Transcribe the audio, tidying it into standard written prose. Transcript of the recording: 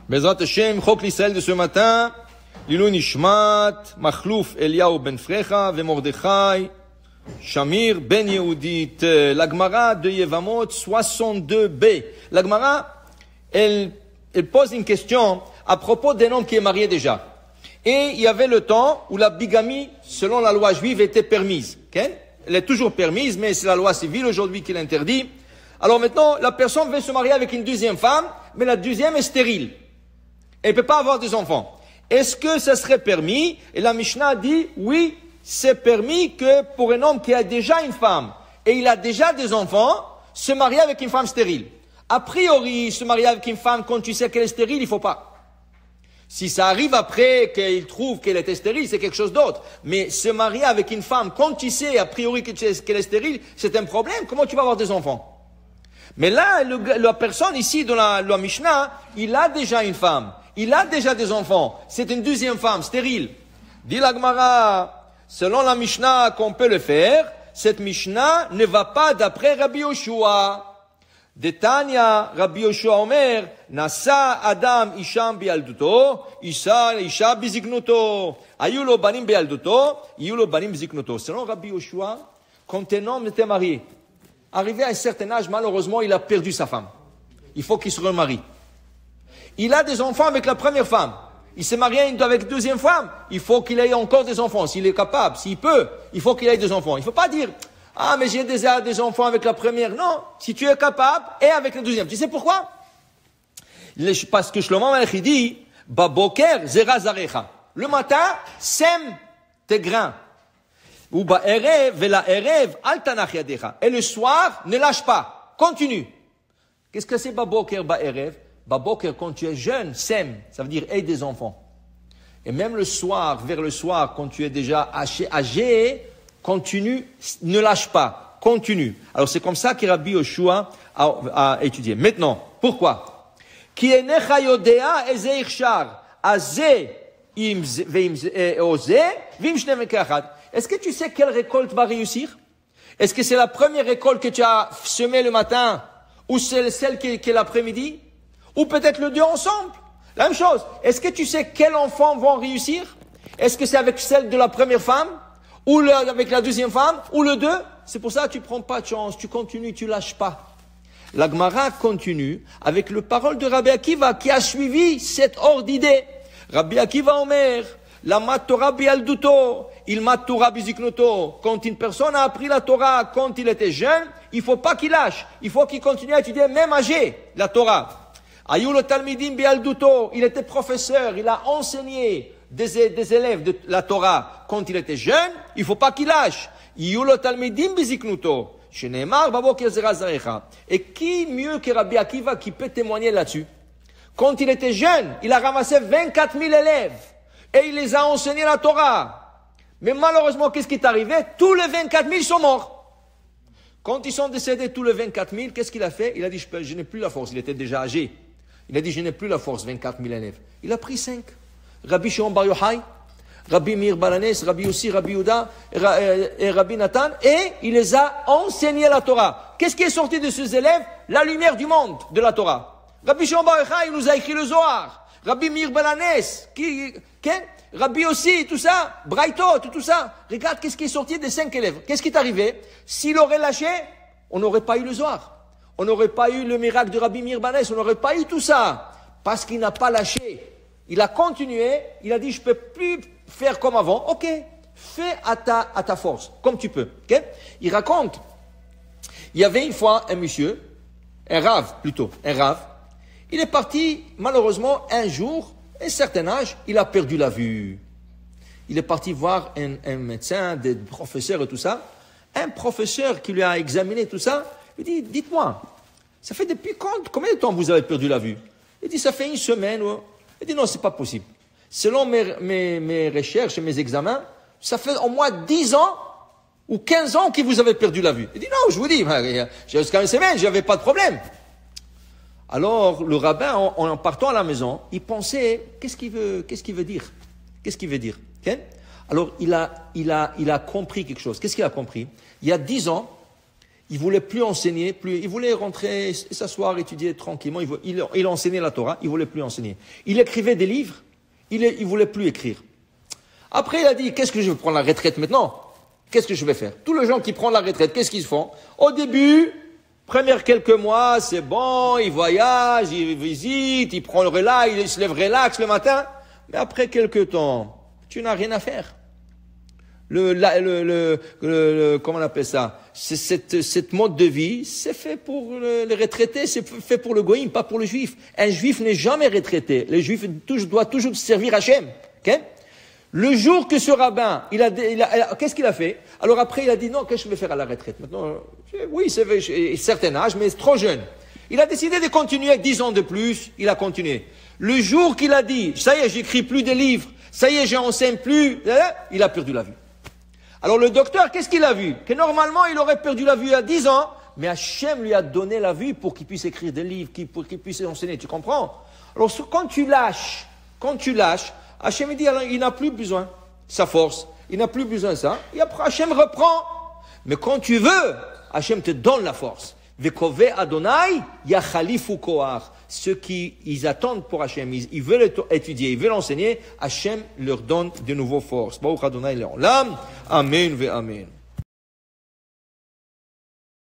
Bezrat Hashem, Chok l'Israël de ce matin, Lilou Nishmat, Machlouf Eliyahu ben Frecha, ve Mordechai, Shamir ben Yehudit. La Gemara de Yevamot 62b. La Gemara, elle pose une question à propos d'un homme qui est marié déjà. Et il y avait le temps où la bigamie, selon la loi juive, était permise. Okay? Elle est toujours permise, mais c'est la loi civile aujourd'hui qui l'interdit. Alors maintenant, la personne veut se marier avec une deuxième femme, mais la deuxième est stérile. Elle ne peut pas avoir des enfants. Est-ce que ça serait permis? Et la Mishnah dit, oui, c'est permis que pour un homme qui a déjà une femme et il a déjà des enfants, se marier avec une femme stérile. A priori, se marier avec une femme quand tu sais qu'elle est stérile, il ne faut pas. Si ça arrive après qu'il trouve qu'elle était stérile, c'est quelque chose d'autre. Mais se marier avec une femme quand tu sais a priori qu'elle est stérile, c'est un problème. Comment tu vas avoir des enfants? Mais là, la personne ici dans la Mishnah, il a déjà une femme. Il a déjà des enfants. C'est une deuxième femme, stérile. Dit la Gemara, selon la Mishnah qu'on peut le faire, cette Mishnah ne va pas d'après Rabbi Yoshua. De Tanya, Rabbi Yoshua Omer, Nasa Adam Isham bialduto, Isha biziknuto. Ayulo banim bialduto, Ayulo banim biziknuto. Selon Rabbi Yoshua, quand un homme était marié, arrivé à un certain âge, malheureusement, il a perdu sa femme. Il faut qu'il se remarie. Il a des enfants avec la première femme. Il s'est marié avec la deuxième femme. Il faut qu'il ait encore des enfants. S'il est capable, s'il peut, il faut qu'il ait des enfants. Il ne faut pas dire, ah, mais j'ai déjà des enfants avec la première. Non, si tu es capable, et avec la deuxième. Tu sais pourquoi? Parce que Shlomo Melech dit, Baboker zera zarecha. Le matin, sème tes grains. Ou ba'erev vela erev al tanach yadecha. Et le soir, ne lâche pas. Continue. Qu'est-ce que c'est Baboker ba'erev? Baboker, quand tu es jeune, sème, ça veut dire aide des enfants. Et même le soir, vers le soir, quand tu es déjà âgé, continue, ne lâche pas, continue. Alors c'est comme ça que Rabbi Yoshua a étudié. Maintenant, pourquoi? Est-ce que tu sais quelle récolte va réussir? Est-ce que c'est la première récolte que tu as semée le matin, ou c'est celle qui est l'après-midi? Ou peut-être le deux ensemble. La même chose. Est-ce que tu sais quels enfants vont réussir? Est-ce que c'est avec celle de la première femme? Ou avec la deuxième femme? Ou le deux? C'est pour ça que tu prends pas de chance. Tu continues, tu lâches pas. La Gemara continue avec le parole de Rabbi Akiva qui a suivi cette ordre d'idée. Rabbi Akiva Omer, la mat Torah bialduto, il mat Torah biziknoto. Quand une personne a appris la Torah quand il était jeune, il faut pas qu'il lâche. Il faut qu'il continue à étudier même âgé la Torah. Ayulo talmidim bialduto, il était professeur, il a enseigné des élèves de la Torah quand il était jeune, il faut pas qu'il lâche. Ayulo talmidim biziknuto, sheneemar baboker zera zarecha. Et qui mieux que Rabbi Akiva qui peut témoigner là-dessus? Quand il était jeune, il a ramassé 24 000 élèves et il les a enseignés la Torah. Mais malheureusement, qu'est-ce qui est arrivé? Tous les 24 000 sont morts. Quand ils sont décédés, tous les 24 000, qu'est-ce qu'il a fait? Il a dit, je n'ai plus la force, il était déjà âgé. Il a dit, je n'ai plus la force, 24 000 élèves. Il a pris 5. Rabbi Shimon Bar Yochai, Rabbi Meir Balanes, Rabbi Yossi, Rabbi Yehuda et Rabbi Nathan, et il les a enseignés la Torah. Qu'est-ce qui est sorti de ces élèves? La lumière du monde de la Torah. Rabbi Shimon Bar Yochai, il nous a écrit le Zohar. Rabbi Meir Balanes, Rabbi Yossi, tout ça, Braithot, tout ça. Regarde, qu'est-ce qui est sorti des 5 élèves? Qu'est-ce qui est arrivé? S'il aurait lâché, on n'aurait pas eu le Zohar. On n'aurait pas eu le miracle de Rabbi Meir Balanes, on n'aurait pas eu tout ça. Parce qu'il n'a pas lâché. Il a continué, il a dit, je peux plus faire comme avant. Ok, fais à ta force, comme tu peux. Okay? Il raconte, il y avait une fois un monsieur, un rave plutôt, un rave. Il est parti, malheureusement, un jour, à un certain âge, il a perdu la vue. Il est parti voir un médecin, des professeurs et tout ça. Un professeur qui lui a examiné tout ça, il dit, dites-moi, ça fait depuis combien de temps vous avez perdu la vue? Il dit, ça fait une semaine. Il dit, non, c'est pas possible. Selon mes recherches et mes examens, ça fait au moins 10 ans ou 15 ans que vous avez perdu la vue. Il dit, non, je vous dis, jusqu'à une semaine, j'avais pas de problème. Alors, le rabbin, en partant à la maison, il pensait, qu'est-ce qu'il veut dire? Qu'est-ce qu'il veut dire? Okay? Alors, il a compris quelque chose. Qu'est-ce qu'il a compris? Il y a 10 ans, Il voulait plus enseigner, il voulait rentrer, s'asseoir, étudier tranquillement. Il enseignait la Torah, il voulait plus enseigner. Il écrivait des livres, il voulait plus écrire. Après, il a dit, qu'est-ce que je vais prendre la retraite maintenant? Qu'est-ce que je vais faire? Tous les gens qui prennent la retraite, qu'est-ce qu'ils font? Au début, première quelques mois, c'est bon, ils voyagent, ils visitent, ils prennent le relax, ils se lèvent relax le matin. Mais après quelques temps, tu n'as rien à faire. Comment on appelle ça? Cette mode de vie, c'est fait pour les retraités, c'est fait pour le goïm, pas pour le juif. Un juif n'est jamais retraité. Le juif doit toujours servir Hachem. Okay? Le jour que ce rabbin, qu'est-ce qu'il a fait? Alors après, il a dit non, qu'est-ce que je vais faire à la retraite? Maintenant, oui, c'est un certain âge, mais c'est trop jeune. Il a décidé de continuer 10 ans de plus, il a continué. Le jour qu'il a dit, ça y est, j'écris plus de livres, ça y est, j'enseigne plus, il a perdu la vue. Alors le docteur, qu'est-ce qu'il a vu? Que normalement, il aurait perdu la vue à 10 ans, mais Hachem lui a donné la vue pour qu'il puisse écrire des livres, pour qu'il puisse enseigner, tu comprends? Alors quand tu lâches, Hachem dit, alors, il n'a plus besoin sa force, il n'a plus besoin de ça, et après Hachem reprend. Mais quand tu veux, Hachem te donne la force. Vekove Adonai Yachalifu Koach. Ceux qui ils attendent pour Hachem, ils veulent étudier, ils veulent enseigner, Hachem leur donne de nouveau force. Baruch Adonai Le'olam. Amen ve Amen.